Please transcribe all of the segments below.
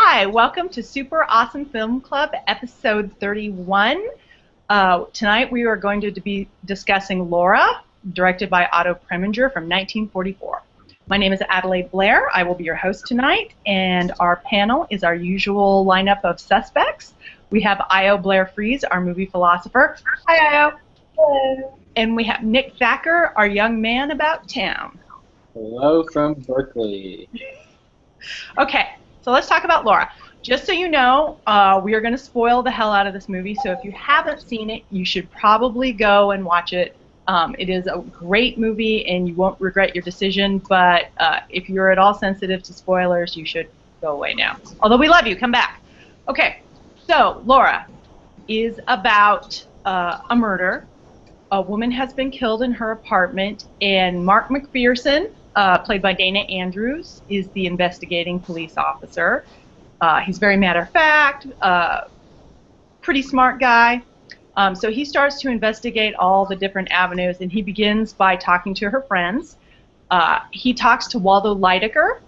Hi, welcome to Super Awesome Film Club, episode 31. Tonight we are going to be discussing Laura, directed by Otto Preminger from 1944. My name is Adelaide Blair. I will be your host tonight, and our panel is our usual lineup of suspects. We have Blair-Freese, our movie philosopher. Hi, Io. Hello. And we have Nick Thacker, our young man about town. Hello from Berkeley. Okay. So let's talk about Laura. Just so you know, we are going to spoil the hell out of this movie, so if you haven't seen it, you should probably go and watch it. It is a great movie, and you won't regret your decision, but if you're at all sensitive to spoilers, you should go away now. Although we love you, come back. Okay, so Laura is about a murder. A woman has been killed in her apartment, and Mark McPherson, played by Dana Andrews, is the investigating police officer. He's very matter-of-fact, pretty smart guy. So he starts to investigate all the different avenues, and he begins by talking to her friends. He talks to Waldo Lydecker,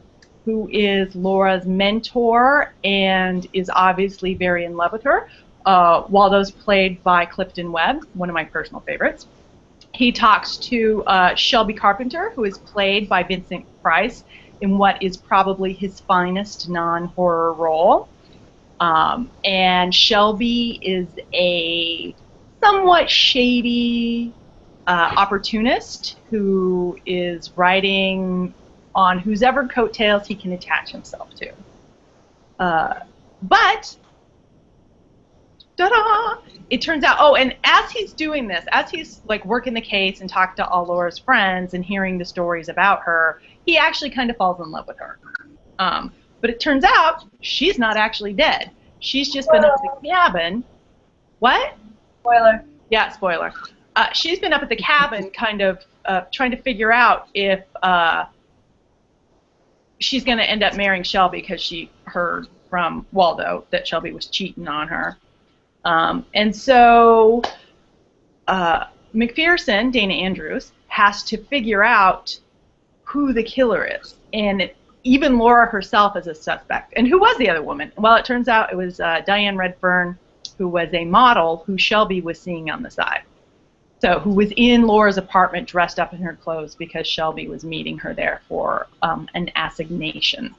who is Laura's mentor and is obviously very in love with her. Waldo's played by Clifton Webb, one of my personal favorites. He talks to Shelby Carpenter, who is played by Vincent Price in what is probably his finest non-horror role. And Shelby is a somewhat shady opportunist who is riding on whosever coattails he can attach himself to. But ta-da! It turns out, oh, and as he's doing this, as he's like working the case and talking to all Laura's friends and hearing the stories about her, he actually kind of falls in love with her. But it turns out she's not actually dead. She's just been up at the cabin. What? Spoiler. Yeah, spoiler. She's been up at the cabin kind of trying to figure out if she's going to end up marrying Shelby because she heard from Waldo that Shelby was cheating on her. And so McPherson, Dana Andrews, has to figure out who the killer is. And even Laura herself is a suspect. And who was the other woman? Well, it turns out it was Diane Redfern, who was a model who Shelby was seeing on the side. So who was in Laura's apartment dressed up in her clothes because Shelby was meeting her there for an assignation.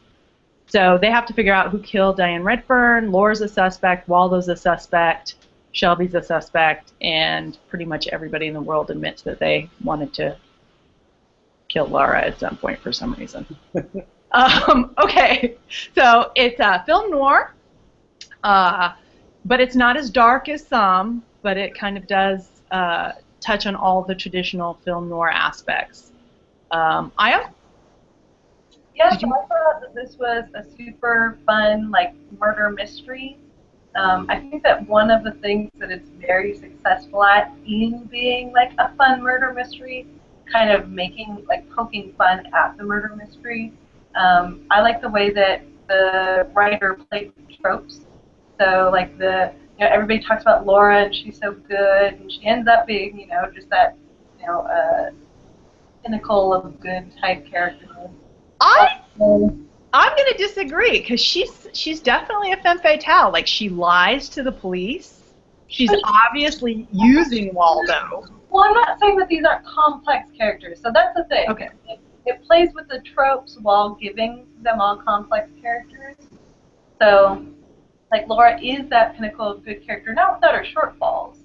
So they have to figure out who killed Diane Redfern. Laura's a suspect, Waldo's a suspect, Shelby's a suspect, and pretty much everybody in the world admits that they wanted to kill Laura at some point for some reason. Okay, so it's a film noir, but it's not as dark as some, but it kind of does touch on all the traditional film noir aspects. Io? Yeah, so I thought that this was a super fun, like, murder mystery. I think that one of the things that it's very successful at in being, like, a fun murder mystery, kind of making, like, poking fun at the murder mystery. I like the way that the writer played with tropes. So, like, everybody talks about Laura and she's so good, and she ends up being, just that, pinnacle of good type character. I'm going to disagree because she's definitely a femme fatale. Like, she lies to the police. She's obviously using Waldo. Well, I'm not saying that these aren't complex characters, so that's the thing. Okay. It plays with the tropes while giving them all complex characters. So, like, Laura is that pinnacle of good character, not without her shortfalls.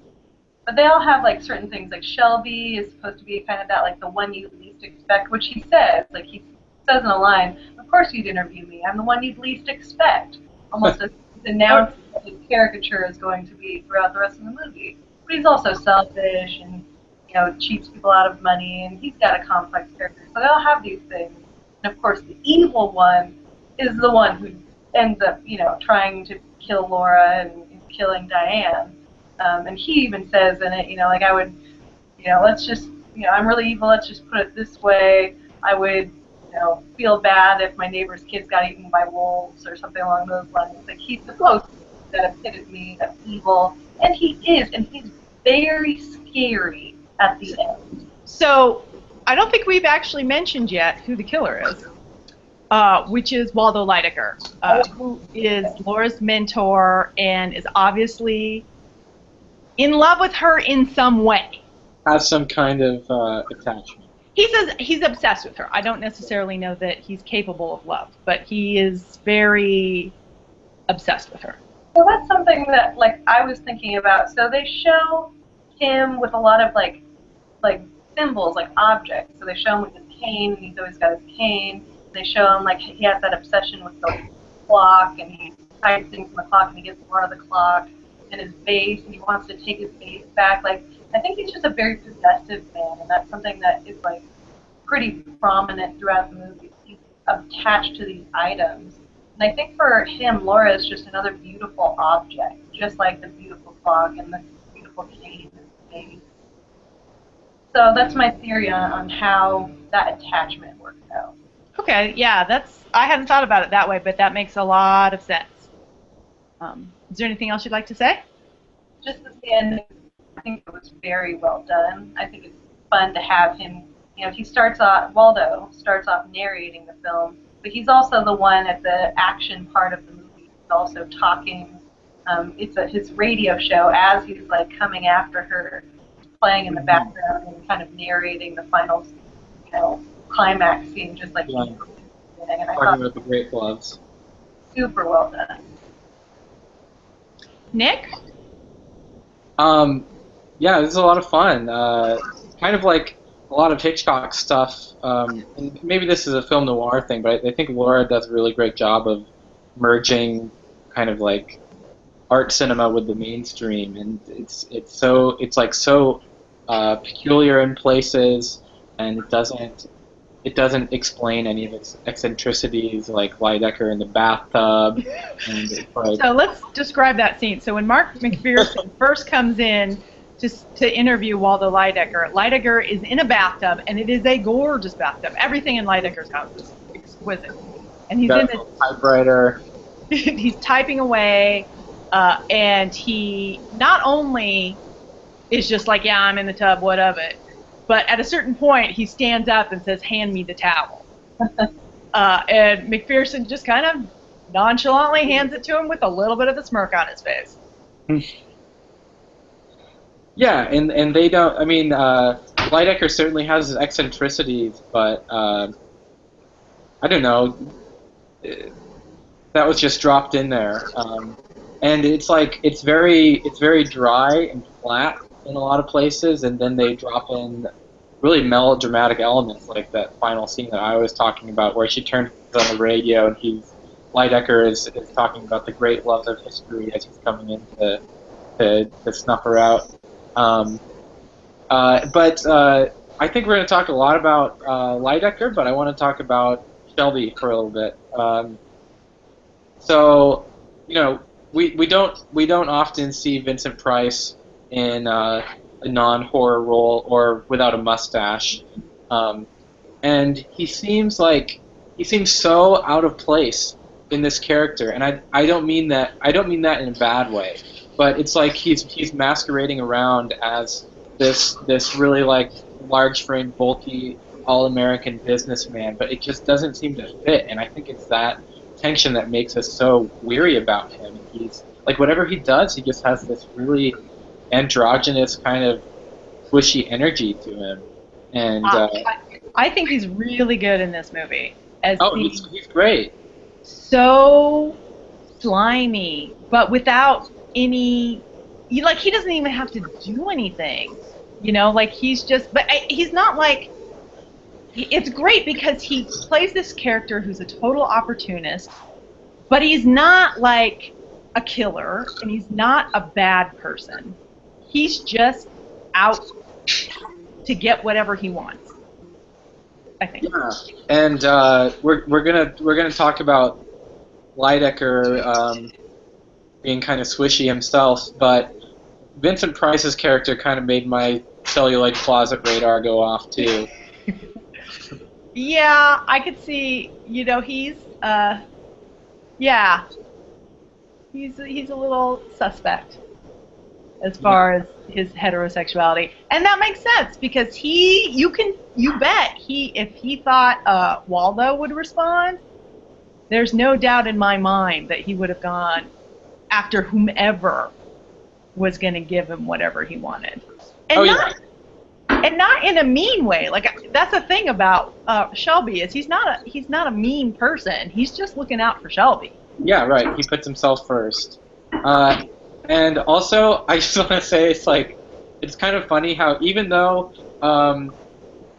But they all have, like, certain things. Like, Shelby is supposed to be kind of that, like, the one you least expect, which he says. Like, he says in a line, "Of course you'd interview me. I'm the one you'd least expect." Almost as announced that his caricature is going to be throughout the rest of the movie. But he's also selfish and, cheats people out of money, and he's got a complex character. So they all have these things. And, of course, the evil one is the one who ends up, trying to kill Laura and killing Diane. And he even says in it, like, I would, let's just, I'm really evil, let's just put it this way. I would, feel bad if my neighbor's kids got eaten by wolves or something along those lines. Like, he's the closest that epitome of evil. And he is, and he's very scary at the end. So I don't think we've actually mentioned yet who the killer is. which is Waldo Lydecker, who is Laura's mentor and is obviously in love with her in some way. Has some kind of attachment. He says he's obsessed with her. I don't necessarily know that he's capable of love, but he is very obsessed with her. Well, that's something that I was thinking about. So they show him with a lot of like symbols, like objects. So they show him with his cane, and he's always got his cane. They show him he has that obsession with the clock, and he hides things in the clock, and he gets more of the clock, and his vase, and he wants to take his vase back. I think he's just a very possessive man, and that's something that is pretty prominent throughout the movie. He's attached to these items. And I think for him, Laura is just another beautiful object, just like the beautiful clock and the beautiful cane and the vase. So that's my theory on how that attachment works out. Okay, yeah, I hadn't thought about it that way, but that makes a lot of sense. Is there anything else you'd like to say? Just at the end, I think it was very well done. I think it's fun to have him, Waldo starts off narrating the film, but he's also the one at the action part of the movie. He's also talking. It's his radio show as he's coming after her, playing in the background and kind of narrating the final, climax scene, just like Yeah. he's doing. And I Talking thought about the great gloves. super well done. Nick? Yeah, this is a lot of fun. Kind of like a lot of Hitchcock stuff. And maybe this is a film noir thing, but I think Laura does a really great job of merging kind of art cinema with the mainstream, and it's so peculiar in places, and it doesn't explain any of its eccentricities, like Lydecker in the bathtub. And So let's describe that scene. So when Mark McPherson first comes in to interview Waldo Lydecker, Lydecker is in a bathtub, and it is a gorgeous bathtub. Everything in Lydecker's house is exquisite. And he's in this typewriter. he's typing away, and he not only is just yeah, I'm in the tub, what of it? But at a certain point, he stands up and says, hand me the towel. And McPherson just kind of nonchalantly hands it to him with a little bit of a smirk on his face. Yeah, and they don't, Lydecker certainly has his eccentricities, but I don't know, that was just dropped in there. And it's very dry and flat in a lot of places, and then they drop in really melodramatic elements, like that final scene that I was talking about, where she turns on the radio and Lydecker is talking about the great loves of history as he's coming in to snuff her out. But I think we're going to talk a lot about Lydecker, but I want to talk about Shelby for a little bit. So, we don't often see Vincent Price in a non-horror role or without a mustache, and he seems so out of place in this character, and I don't mean that in a bad way, but it's like he's masquerading around as this really large framed, bulky, all-American businessman, but it just doesn't seem to fit, and I think it's that tension that makes us so weary about him. He's whatever he does, he just has this really androgynous kind of squishy energy to him, and I think he's really good in this movie. He's great. So slimy, but without any, he doesn't even have to do anything, he's just, but he's not it's great because he plays this character who's a total opportunist, but he's not a killer, and he's not a bad person. He's just out to get whatever he wants, I think. Yeah, and we're gonna talk about Lydecker being kind of swishy himself, but Vincent Price's character kind of made my celluloid closet radar go off too. Yeah, I could see. He's he's a little suspect as far as his heterosexuality, and that makes sense because you bet if he thought Waldo would respond, there's no doubt in my mind that he would have gone after whomever was going to give him whatever he wanted. And and not in a mean way. Like, that's the thing about Shelby, is he's not a mean person. He's just looking out for Shelby. Yeah, right. He puts himself first. And also, I just want to say, it's kind of funny how even though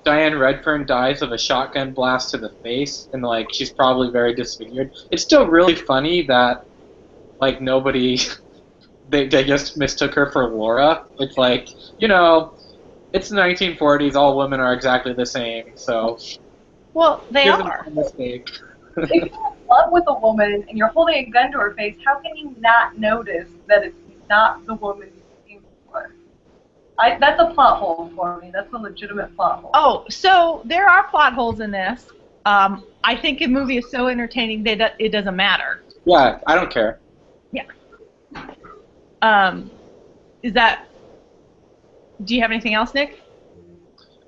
Diane Redfern dies of a shotgun blast to the face, and she's probably very disfigured, it's still really funny that nobody they just mistook her for Laura. It's it's the 1940s. All women are exactly the same. So, well, they are. A mistake. If you're in love with a woman and you're holding a gun to her face, how can you not notice that it's not the woman you're looking for? That's a plot hole for me. That's a legitimate plot hole. Oh, so there are plot holes in this. I think a movie is so entertaining that it doesn't matter. Yeah, I don't care. Yeah. Do you have anything else, Nick?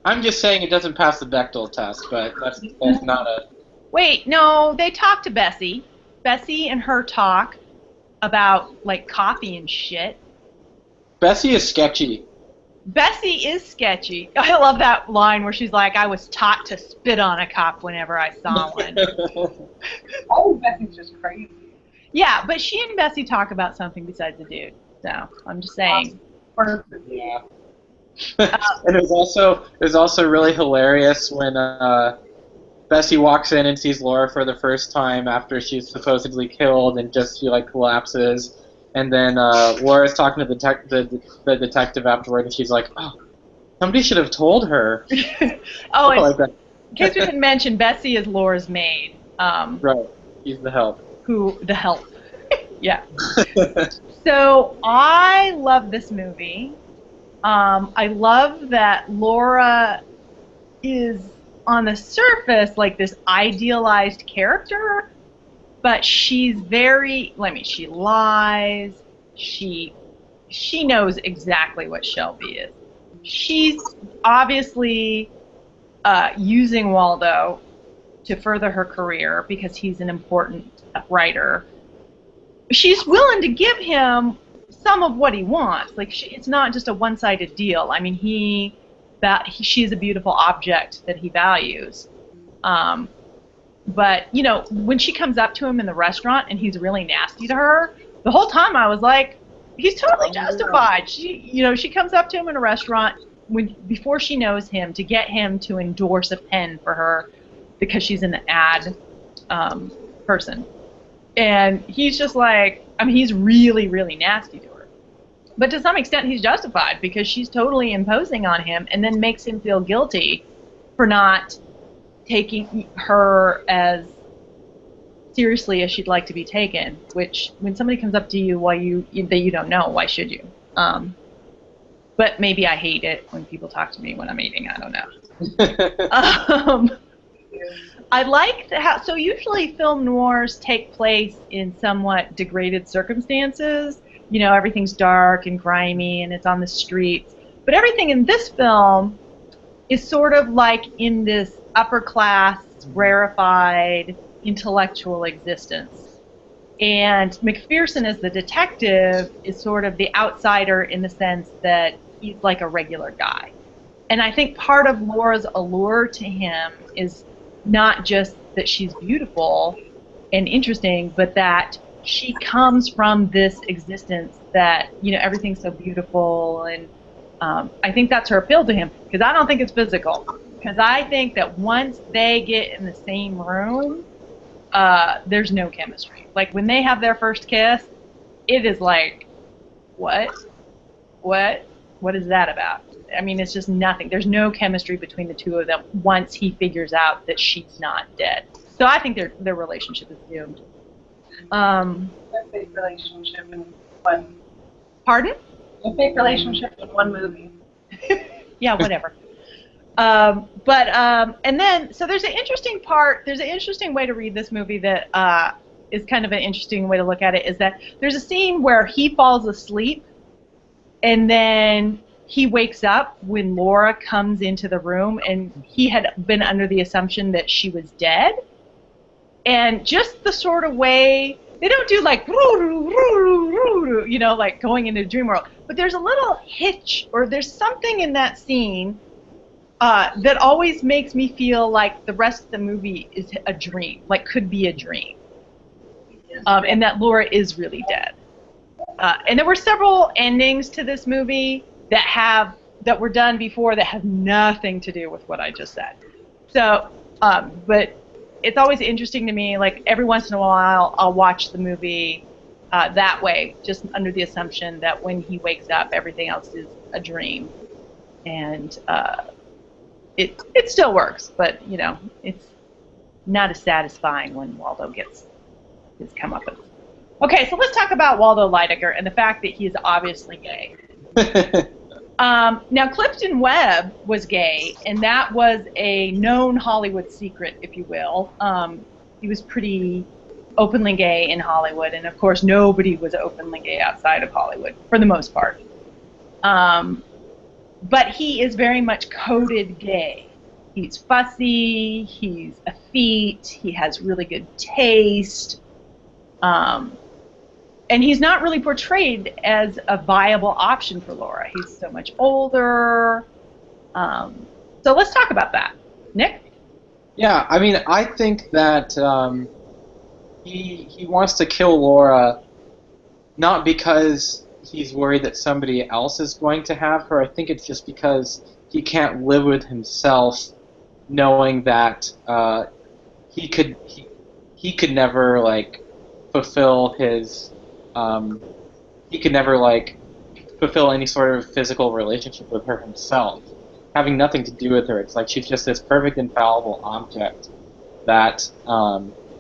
I'm just saying it doesn't pass the Bechdel test, but that's not a... Wait, no, they talk to Bessie. Bessie and her talk about, coffee and shit. Bessie is sketchy. Bessie is sketchy. I love that line where she's like, I was taught to spit on a cop whenever I saw one. Oh, Bessie's just crazy. Yeah, but she and Bessie talk about something besides the dude. So, I'm just saying. Yeah. And it was also really hilarious when Bessie walks in and sees Laura for the first time after she's supposedly killed, and she collapses, and then Laura's talking to the detective afterward, and she's like, "Oh, somebody should have told her." Oh, and like that. in case we didn't mention, Bessie is Laura's maid. Right, she's the help. The help. Yeah. So I love this movie. I love that Laura is, on the surface, this idealized character, but she's she lies. She knows exactly what Shelby is. She's obviously using Waldo to further her career because he's an important writer. She's willing to give him some of what he wants. It's not just a one-sided deal. I mean, she's a beautiful object that he values. But, when she comes up to him in the restaurant and he's really nasty to her, the whole time I was like, he's totally justified. She comes up to him in a restaurant before she knows him to get him to endorse a pen for her because she's an ad person. And he's just he's really, really nasty to her. But to some extent, he's justified because she's totally imposing on him and then makes him feel guilty for not taking her as seriously as she'd like to be taken, which when somebody comes up to you that you don't know, why should you? But maybe I hate it when people talk to me when I'm eating. I don't know. I like so usually film noirs take place in somewhat degraded circumstances. Everything's dark and grimy and it's on the streets. But everything in this film is sort of in this upper class, rarefied, intellectual existence. And McPherson as the detective is sort of the outsider in the sense that he's like a regular guy. And I think part of Laura's allure to him is not just that she's beautiful and interesting, but that she comes from this existence that, everything's so beautiful. And I think that's her appeal to him, because I don't think it's physical. Because I think that once they get in the same room, there's no chemistry. When they have their first kiss, it is what? What is that about? I mean, it's just nothing. There's no chemistry between the two of them once he figures out that she's not dead. So I think their relationship is doomed. A fake relationship in one. Pardon? A fake relationship in one movie. Yeah, whatever. And then, so there's an interesting way to read this movie that is kind of an interesting way to look at it, is that there's a scene where he falls asleep and then he wakes up when Laura comes into the room, and he had been under the assumption that she was dead. And just the sort of way, they don't do like, you know, like going into a dream world, but there's a little hitch, or there's something in that scene that always makes me feel like the rest of the movie is a dream, like could be a dream, and that Laura is really dead. And there were several endings to this movie that were done before that have nothing to do with what I just said. So, but it's always interesting to me, like every once in a while I'll watch the movie that way, just under the assumption that when he wakes up everything else is a dream. And it still works, but you know, it's not as satisfying when Waldo gets his comeuppance. Okay, so let's talk about Waldo Lydecker and the fact that he is obviously gay. Now, Clifton Webb was gay, and that was a known Hollywood secret, if you will. He was pretty openly gay in Hollywood, and of course nobody was openly gay outside of Hollywood, for the most part. But he is very much coded gay. He's fussy, he's effete, he has really good taste. And he's not really portrayed as a viable option for Laura. He's so much older. So let's talk about that. Nick? Yeah, I mean, I think that he wants to kill Laura not because he's worried that somebody else is going to have her. I think it's just because he can't live with himself knowing that he could never, like, fulfill his... he could never, like, fulfill any sort of physical relationship with her himself, having nothing to do with her. It's like she's just this perfect, infallible object that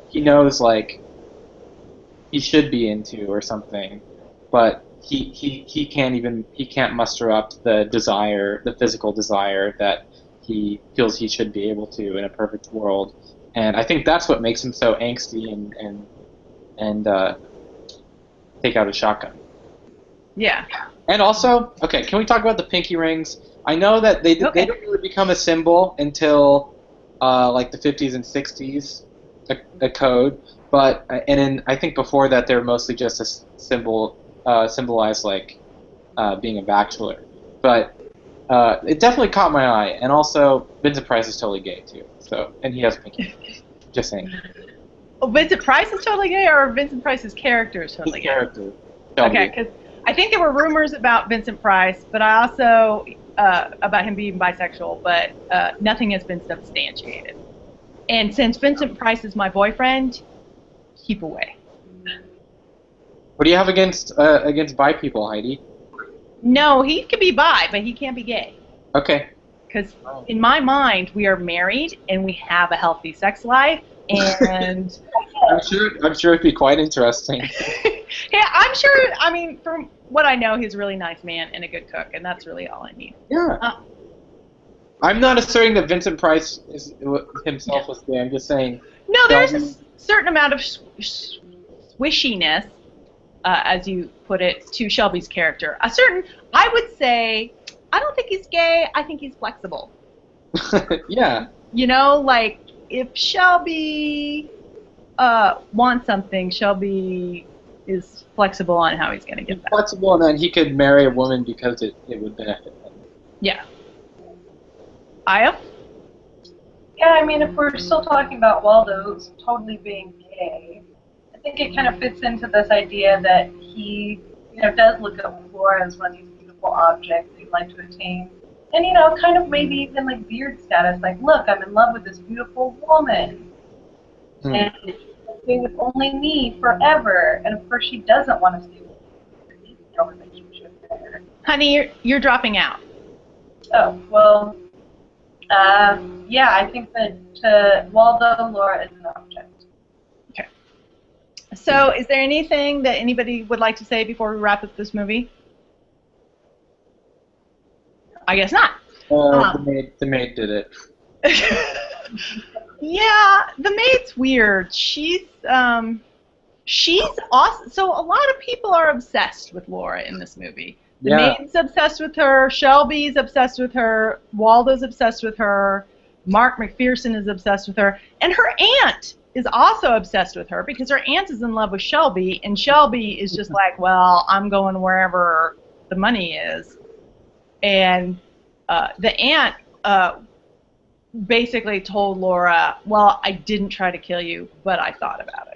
he knows, like, he should be into or something, but he can't muster up the desire, the physical desire that he feels he should be able to in a perfect world. And I think that's what makes him so angsty and take out a shotgun. Yeah. And also, okay, can we talk about the pinky rings? I know that they didn't really become a symbol until like the 50s and 60s, a code. But I think before that they were mostly just a symbol, symbolized like being a bachelor. But it definitely caught my eye. And also, Vincent Price is totally gay too. So, and he has pinky rings. Just saying. Oh, Vincent Price is totally gay, or Vincent Price's character is totally gay? Character. Okay, because I think there were rumors about Vincent Price, but I also about him being bisexual, but nothing has been substantiated. And since Vincent Price is my boyfriend, keep away. What do you have against bi people, Heidi? No, he can be bi, but he can't be gay. Okay. Because in my mind, we are married and we have a healthy sex life, and I'm sure it'd be quite interesting. yeah, I'm sure. I mean, from what I know, he's a really nice man and a good cook, and that's really all I need. Yeah. I'm not asserting that Vincent Price himself was gay. I'm just saying. No, there's a certain amount of swishiness, as you put it, to Shelby's character. I would say, I don't think he's gay. I think he's flexible. Yeah. You know, like, if Shelby wants something, Shelby is flexible on how he's going to get that. Flexible, and then he could marry a woman because it would benefit him. Yeah. Aya? Yeah, I mean, if we're still talking about Waldo's totally being gay, I think it kind of fits into this idea that he, does look at Laura as one of these beautiful objects he'd like to attain. And, kind of maybe even like Beard status, like, look, I'm in love with this beautiful woman. And stay with only me forever. And of course she doesn't want to stay with me. There's no relationship there. Honey, you're dropping out. Oh, well, yeah, I think that Waldo, Laura is an object. Okay. So is there anything that anybody would like to say before we wrap up this movie? I guess not. The maid did it. Yeah, the maid's weird. She's awesome. So a lot of people are obsessed with Laura in this movie. The maid's obsessed with her. Shelby's obsessed with her. Waldo's obsessed with her. Mark McPherson is obsessed with her. And her aunt is also obsessed with her because her aunt is in love with Shelby, and Shelby is just like, well, I'm going wherever the money is. And the aunt basically told Laura, well, I didn't try to kill you, but I thought about it.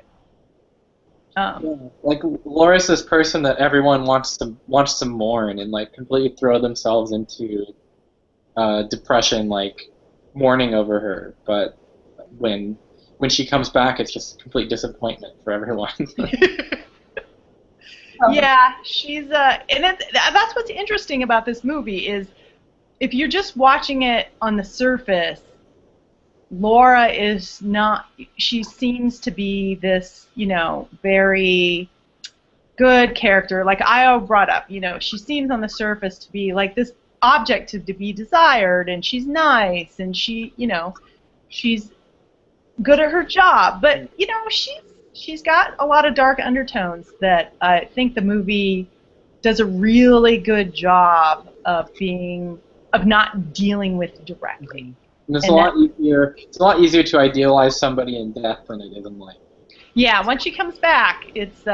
Like Laura's this person that everyone wants to mourn and like completely throw themselves into depression, like mourning over her. But when she comes back, it's just complete disappointment for everyone. Yeah, she's and that's what's interesting about this movie is if you're just watching it on the surface, Laura is not. She seems to be this, very good character. Like I brought up, she seems on the surface to be like this object to be desired, and she's nice, and she's good at her job. But she's got a lot of dark undertones that I think the movie does a really good job of not dealing with directly. And it's a lot easier. It's a lot easier to idealize somebody in death than it is in life. Yeah, once she comes back, it's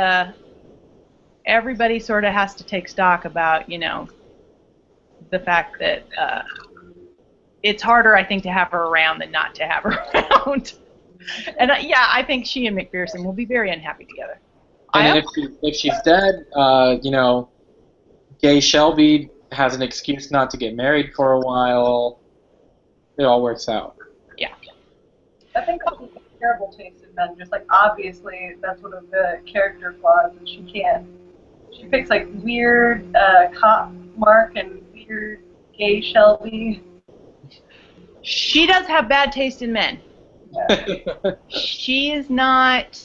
everybody sort of has to take stock about the fact that it's harder, I think, to have her around than not to have her around. And I think she and McPherson will be very unhappy together. And if she's dead, gay Shelby has an excuse not to get married for a while. It all works out. Yeah. I think that's a terrible taste in men. Just like obviously that's one of the character flaws, and she picks like weird cop Mark and weird gay Shelby. She does have bad taste in men. Yeah. She is not,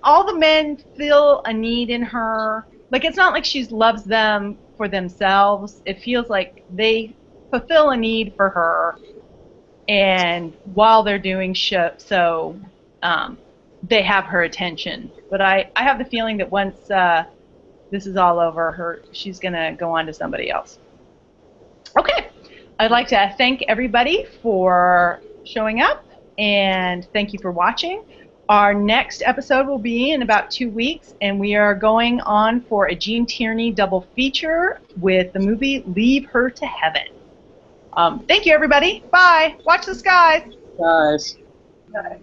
all the men feel a need in her. Like it's not like she loves them for themselves. It feels like they fulfill a need for her, and while they're doing so, they have her attention. But I have the feeling that once this is all over, she's gonna go on to somebody else. Okay, I'd like to thank everybody for showing up, and thank you for watching. Our next episode will be in about 2 weeks, and we are going on for a Gene Tierney double feature with the movie Leave Her to Heaven. Thank you, everybody. Bye. Watch the skies. Guys. Bye.